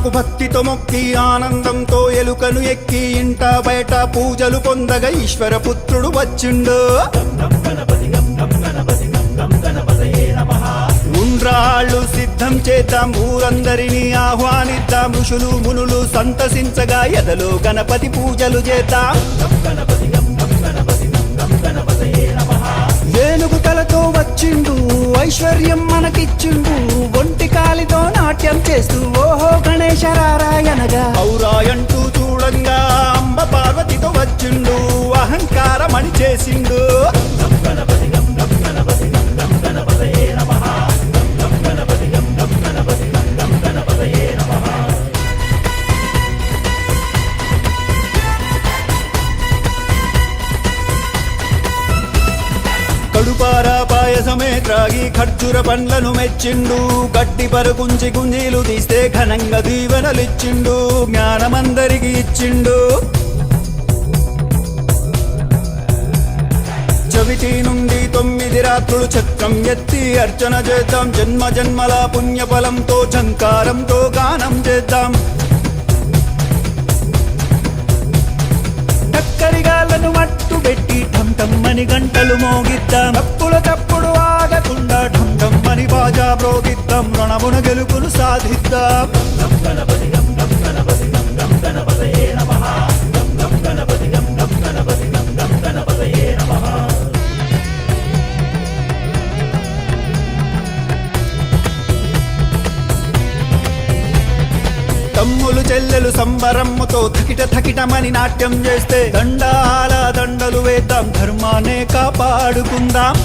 గణనాథునకు భక్తితో మొక్కి ఆనందంతో ఎలుకను ఎక్కి ఇంట బయట పూజలు పొందగా ఈశ్వర పుత్రుడు వచ్చిండు. ఉండ్రాళ్ళు సిద్ధం చేద్దాం, ఊరందరినీ ఆహ్వానిద్దాం, ఋషులు మునులు సంతసించగా ఎదలో గణపతి పూజలు చేద్దాం. ఏనుగు తలతో వచ్చిండు, ఐశ్వర్యం మనకిచ్చిండు, ఒంటి కాలితో నాట్యం చేస్తూ ఓహో గణేశ రారాయణగా ఔరాయంటూ చూడంగా అంబ పార్వతితో వచ్చిండు, అహంకారమణి చేసిండు. కడుపారా పాయసమే త్రాగి ఖర్జూర పండ్లను మెచ్చిండు, గడ్డి పరుగుంచి గుంజీలు తీస్తే ఘనంగా దీవెనలిచ్చిండు, జ్ఞానమందరికి ఇచ్చిండు. చవితి నుండి 9 రాత్రులు చక్రం ఎత్తి అర్చన చేద్దాం, జన్మ జన్మల పుణ్యఫలంతో ఝంకారంతో గానం చేద్దాం. టక్కరిగాళ్ళను మట్టు పెట్టి ఠం ఠమ్మని గంటలు మోగిద్దాం, తప్పుడు ఆగకుండా ఠం ఠమ్మని బాజా మ్రోగిద్దాం, రణమున గెలుపును సాధిద్దాం. తమ్ములు చెల్లెలు సంబరమ్ముతో థకిట థకిటమని నాట్యం చేస్తే దండాల దండలు వేద్దాం, ధర్మాన్నే కాపాడుకుందాం.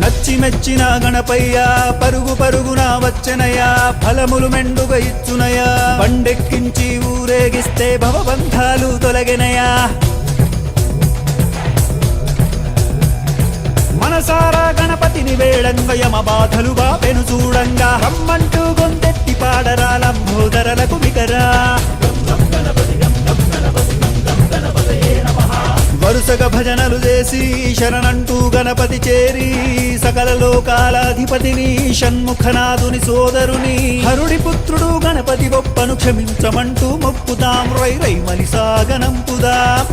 నచ్చి మెచ్చిన గణపయ్య పరుగు పరుగున వచ్చనయ్యా, ఫలములు మెండుగా ఇచ్చునయా, బండెక్కించి ఊరేగిస్తే భవబంధాలు తొలగినయా. మనసారా గణపతిని వేడంగా యమ బాధలు బాపెను చూడంగా, రమ్మంటూ గొంతెత్తి పాడరా లంబోదరలకు బిగరా. వరుసగా భజనలు చేసి శరణంటూ గణపతి చేరి సకల లోకాలాధిపతిని షణ్ముఖనాథుని సోదరుని హరుడి పుత్రుడు గణపతి బొప్పను క్షమించమంటూ మొక్కుతాం, రై రై మలిసాగనంపుదాం.